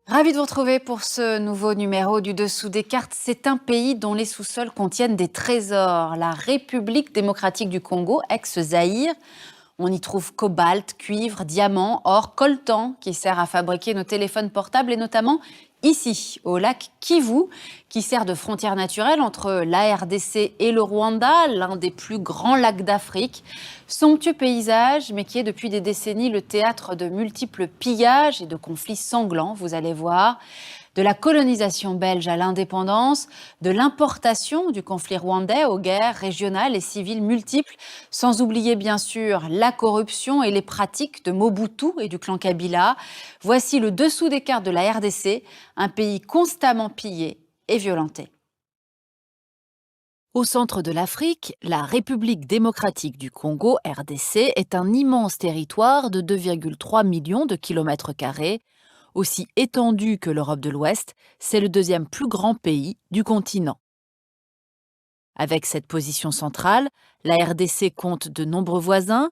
Ravi de vous retrouver pour ce nouveau numéro du Dessous des cartes. C'est un pays dont les sous-sols contiennent des trésors. La République démocratique du Congo, ex-Zaïre. On y trouve cobalt, cuivre, diamants, or, coltan, qui sert à fabriquer nos téléphones portables et notamment ici, au lac Kivu, qui sert de frontière naturelle entre la RDC et le Rwanda, l'un des plus grands lacs d'Afrique. Somptueux paysage, mais qui est depuis des décennies le théâtre de multiples pillages et de conflits sanglants, vous allez voir. De la colonisation belge à l'indépendance, de l'importation du conflit rwandais aux guerres régionales et civiles multiples, sans oublier bien sûr la corruption et les pratiques de Mobutu et du clan Kabila. Voici le dessous des cartes de la RDC, un pays constamment pillé et violenté. Au centre de l'Afrique, la République démocratique du Congo, RDC, est un immense territoire de 2,3 millions de kilomètres carrés. Aussi étendu que l'Europe de l'Ouest, c'est le deuxième plus grand pays du continent. Avec cette position centrale, la RDC compte de nombreux voisins.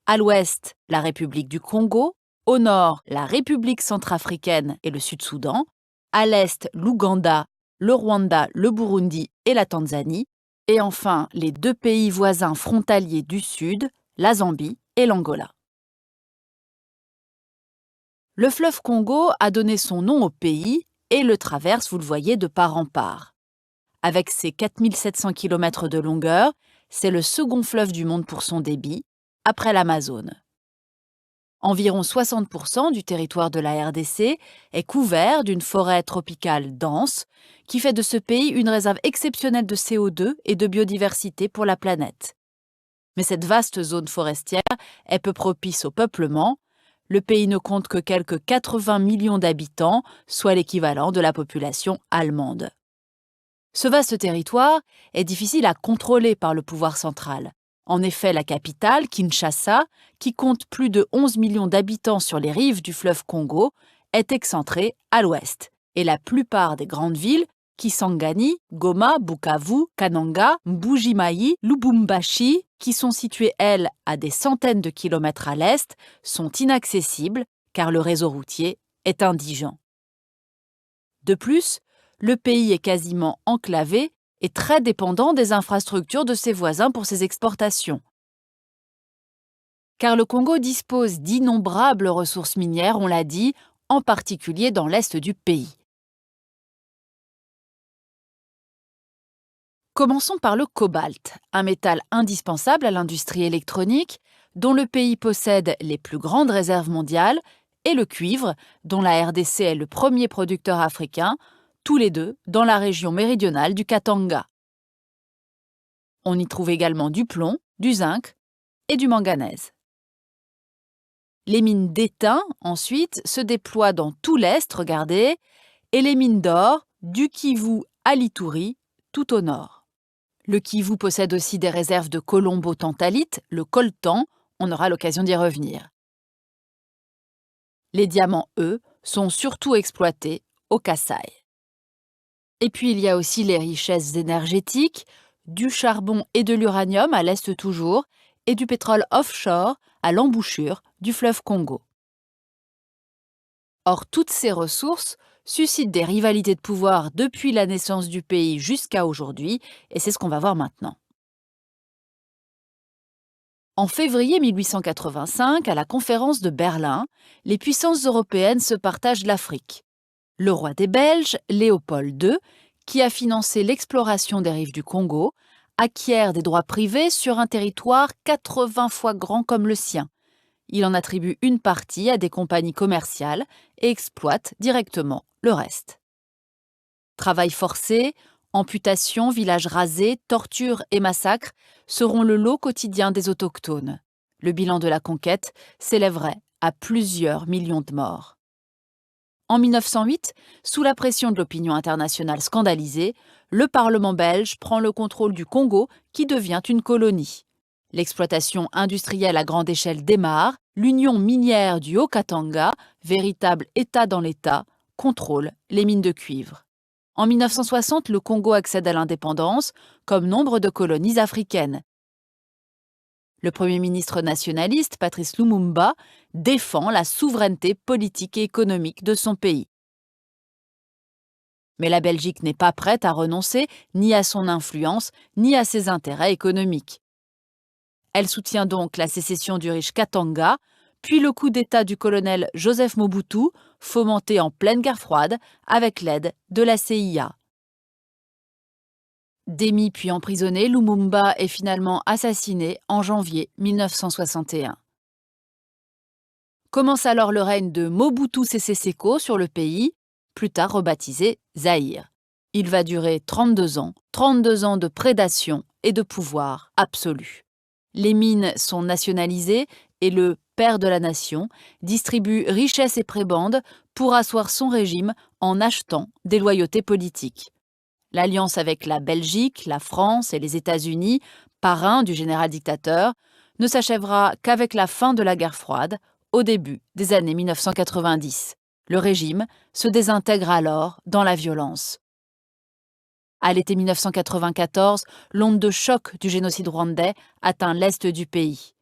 À l'ouest, la République du Congo, au nord, la République centrafricaine et le Sud-Soudan, à l'est, l'Ouganda, le Rwanda, le Burundi et la Tanzanie, et enfin les deux pays voisins frontaliers du sud, la Zambie et l'Angola. Le fleuve Congo a donné son nom au pays et le traverse, vous le voyez, de part en part. Avec ses 4700 km de longueur, c'est le second fleuve du monde pour son débit, après l'Amazone. Environ 60% du territoire de la RDC est couvert d'une forêt tropicale dense qui fait de ce pays une réserve exceptionnelle de CO2 et de biodiversité pour la planète. Mais cette vaste zone forestière est peu propice au peuplement. Le pays ne compte que quelques 80 millions d'habitants, soit l'équivalent de la population allemande. Ce vaste territoire est difficile à contrôler par le pouvoir central. En effet, la capitale, Kinshasa, qui compte plus de 11 millions d'habitants sur les rives du fleuve Congo, est excentrée à l'ouest. Et la plupart des grandes villes, Kisangani, Goma, Bukavu, Kananga, Mbuji-Mayi, Lubumbashi, qui sont situées, elles, à des centaines de kilomètres à l'est, sont inaccessibles car le réseau routier est indigent. De plus, le pays est quasiment enclavé et très dépendant des infrastructures de ses voisins pour ses exportations. Car le Congo dispose d'innombrables ressources minières, on l'a dit, en particulier dans l'est du pays. Commençons par le cobalt, un métal indispensable à l'industrie électronique, dont le pays possède les plus grandes réserves mondiales, et le cuivre, dont la RDC est le premier producteur africain, tous les deux dans la région méridionale du Katanga. On y trouve également du plomb, du zinc et du manganèse. Les mines d'étain, ensuite, se déploient dans tout l'est, regardez, et les mines d'or, du Kivu à l'Ituri, tout au nord. Le Kivu possède aussi des réserves de colombo-tantalite, le coltan, on aura l'occasion d'y revenir. Les diamants, eux, sont surtout exploités au Kasaï. Et puis il y a aussi les richesses énergétiques, du charbon et de l'uranium à l'est toujours, et du pétrole offshore à l'embouchure du fleuve Congo. Or, toutes ces ressources suscitent des rivalités de pouvoir depuis la naissance du pays jusqu'à aujourd'hui, et c'est ce qu'on va voir maintenant. En février 1885, à la conférence de Berlin, les puissances européennes se partagent l'Afrique. Le roi des Belges, Léopold II, qui a financé l'exploration des rives du Congo, acquiert des droits privés sur un territoire 80 fois grand comme le sien. Il en attribue une partie à des compagnies commerciales et exploite directement le reste. Travail forcé, amputation, villages rasés, tortures et massacres seront le lot quotidien des autochtones. Le bilan de la conquête s'élèverait à plusieurs millions de morts. En 1908, sous la pression de l'opinion internationale scandalisée, le Parlement belge prend le contrôle du Congo qui devient une colonie. L'exploitation industrielle à grande échelle démarre l'Union minière du Haut-Katanga, véritable État dans l'État, contrôle les mines de cuivre. En 1960, le Congo accède à l'indépendance, comme nombre de colonies africaines. Le Premier ministre nationaliste, Patrice Lumumba, défend la souveraineté politique et économique de son pays. Mais la Belgique n'est pas prête à renoncer ni à son influence, ni à ses intérêts économiques. Elle soutient donc la sécession du riche Katanga, puis le coup d'État du colonel Joseph Mobutu, fomenté en pleine guerre froide avec l'aide de la CIA. Démis puis emprisonné, Lumumba est finalement assassiné en janvier 1961. Commence alors le règne de Mobutu Sese Seko sur le pays, plus tard rebaptisé Zaïre. Il va durer 32 ans de prédation et de pouvoir absolu. Les mines sont nationalisées et le père de la nation distribue richesses et prébendes pour asseoir son régime en achetant des loyautés politiques. L'alliance avec la Belgique, la France et les États-Unis, parrain du général dictateur, ne s'achèvera qu'avec la fin de la guerre froide, au début des années 1990. Le régime se désintègre alors dans la violence. À l'été 1994, l'onde de choc du génocide rwandais atteint l'est du pays.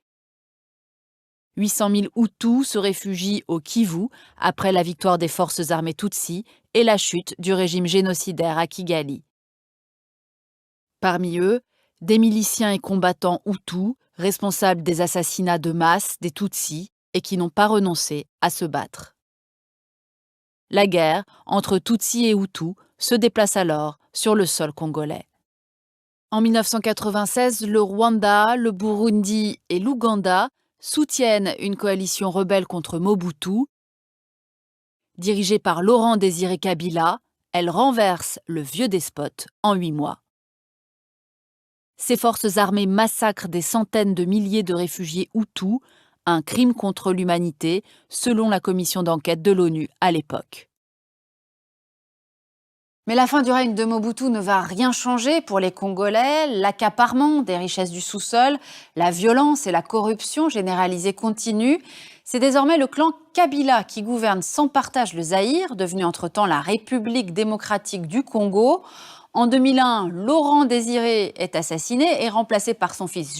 800 000 Hutus se réfugient au Kivu après la victoire des forces armées Tutsi et la chute du régime génocidaire à Kigali. Parmi eux, des miliciens et combattants Hutus, responsables des assassinats de masse des Tutsis et qui n'ont pas renoncé à se battre. La guerre entre Tutsis et Hutus se déplace alors sur le sol congolais. En 1996, le Rwanda, le Burundi et l'Ouganda soutiennent une coalition rebelle contre Mobutu. Dirigée par Laurent Désiré Kabila, elle renverse le vieux despote en 8 mois. Ces forces armées massacrent des centaines de milliers de réfugiés Hutus, un crime contre l'humanité, selon la commission d'enquête de l'ONU à l'époque. Mais la fin du règne de Mobutu ne va rien changer pour les Congolais. L'accaparement des richesses du sous-sol, la violence et la corruption généralisée continuent. C'est désormais le clan Kabila qui gouverne sans partage le Zaïre, devenu entre-temps la République démocratique du Congo. En 2001, Laurent Désiré est assassiné et remplacé par son fils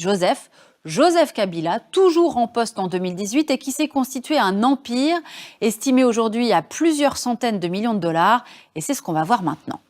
Joseph Kabila, toujours en poste en 2018 et qui s'est constitué un empire estimé aujourd'hui à plusieurs centaines de millions de dollars. Et c'est ce qu'on va voir maintenant.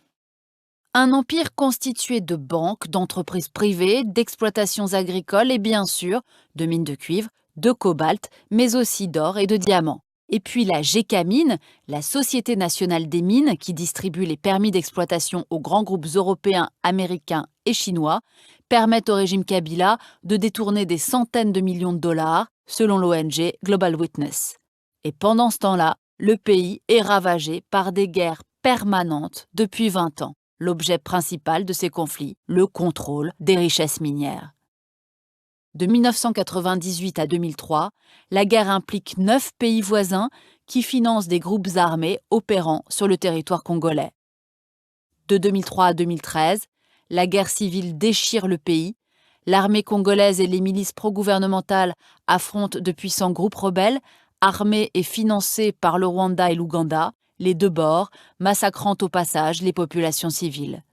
Un empire constitué de banques, d'entreprises privées, d'exploitations agricoles et bien sûr de mines de cuivre, de cobalt, mais aussi d'or et de diamants. Et puis la Gécamine, la Société nationale des mines qui distribue les permis d'exploitation aux grands groupes européens, américains et chinois, permettent au régime Kabila de détourner des centaines de millions de dollars, selon l'ONG Global Witness. Et pendant ce temps-là, le pays est ravagé par des guerres permanentes depuis 20 ans. L'objet principal de ces conflits, le contrôle des richesses minières. De 1998 à 2003, la guerre implique 9 pays voisins qui financent des groupes armés opérant sur le territoire congolais. De 2003 à 2013, la guerre civile déchire le pays. L'armée congolaise et les milices pro-gouvernementales affrontent de puissants groupes rebelles, armés et financés par le Rwanda et l'Ouganda, les deux bords, massacrant au passage les populations civiles.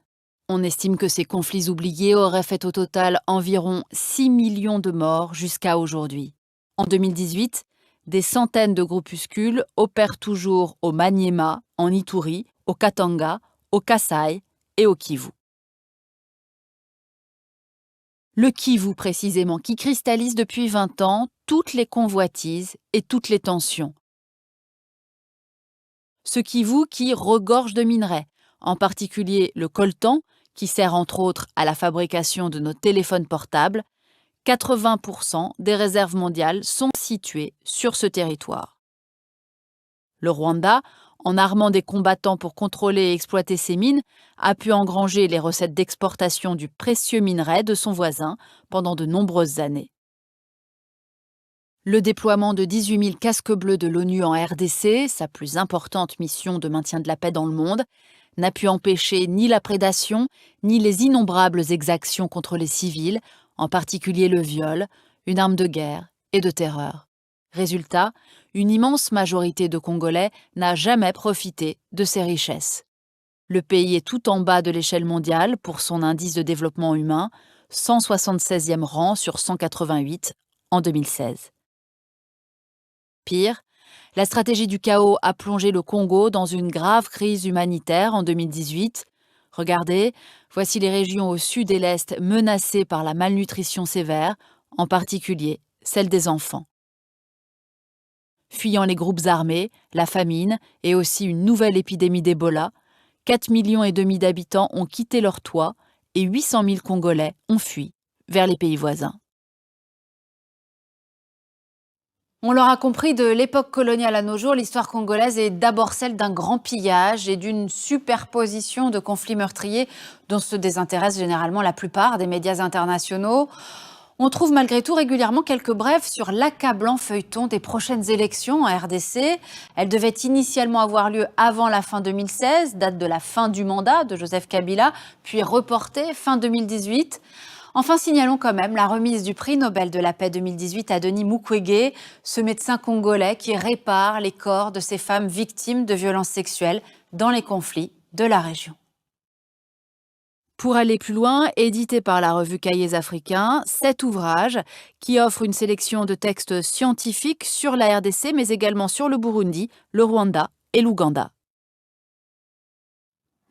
On estime que ces conflits oubliés auraient fait au total environ 6 millions de morts jusqu'à aujourd'hui. En 2018, des centaines de groupuscules opèrent toujours au Maniema, en Ituri, au Katanga, au Kasaï et au Kivu. Le Kivu précisément, qui cristallise depuis 20 ans toutes les convoitises et toutes les tensions. Ce Kivu qui regorge de minerais, en particulier le coltan, qui sert entre autres à la fabrication de nos téléphones portables. 80% des réserves mondiales sont situées sur ce territoire. Le Rwanda, en armant des combattants pour contrôler et exploiter ces mines, a pu engranger les recettes d'exportation du précieux minerai de son voisin pendant de nombreuses années. Le déploiement de 18 000 casques bleus de l'ONU en RDC, sa plus importante mission de maintien de la paix dans le monde, n'a pu empêcher ni la prédation, ni les innombrables exactions contre les civils, en particulier le viol, une arme de guerre et de terreur. Résultat, une immense majorité de Congolais n'a jamais profité de ces richesses. Le pays est tout en bas de l'échelle mondiale pour son indice de développement humain, 176e rang sur 188 en 2016. Pire, la stratégie du chaos a plongé le Congo dans une grave crise humanitaire en 2018. Regardez, voici les régions au sud et l'est menacées par la malnutrition sévère, en particulier celle des enfants. Fuyant les groupes armés, la famine et aussi une nouvelle épidémie d'Ebola, 4,5 millions d'habitants ont quitté leur toit et 800 000 Congolais ont fui vers les pays voisins. On l'aura compris, de l'époque coloniale à nos jours, l'histoire congolaise est d'abord celle d'un grand pillage et d'une superposition de conflits meurtriers dont se désintéressent généralement la plupart des médias internationaux. On trouve malgré tout régulièrement quelques brèves sur l'accablant feuilleton des prochaines élections en RDC. Elles devaient initialement avoir lieu avant la fin 2016, date de la fin du mandat de Joseph Kabila, puis reportée fin 2018. Enfin, signalons quand même la remise du prix Nobel de la paix 2018 à Denis Mukwege, ce médecin congolais qui répare les corps de ces femmes victimes de violences sexuelles dans les conflits de la région. Pour aller plus loin, édité par la revue Cahiers africains, cet ouvrage qui offre une sélection de textes scientifiques sur la RDC, mais également sur le Burundi, le Rwanda et l'Ouganda.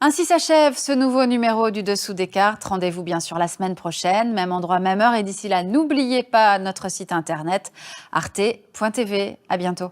Ainsi s'achève ce nouveau numéro du Dessous des cartes. Rendez-vous bien sûr la semaine prochaine, même endroit, même heure. Et d'ici là, n'oubliez pas notre site internet arte.tv. À bientôt.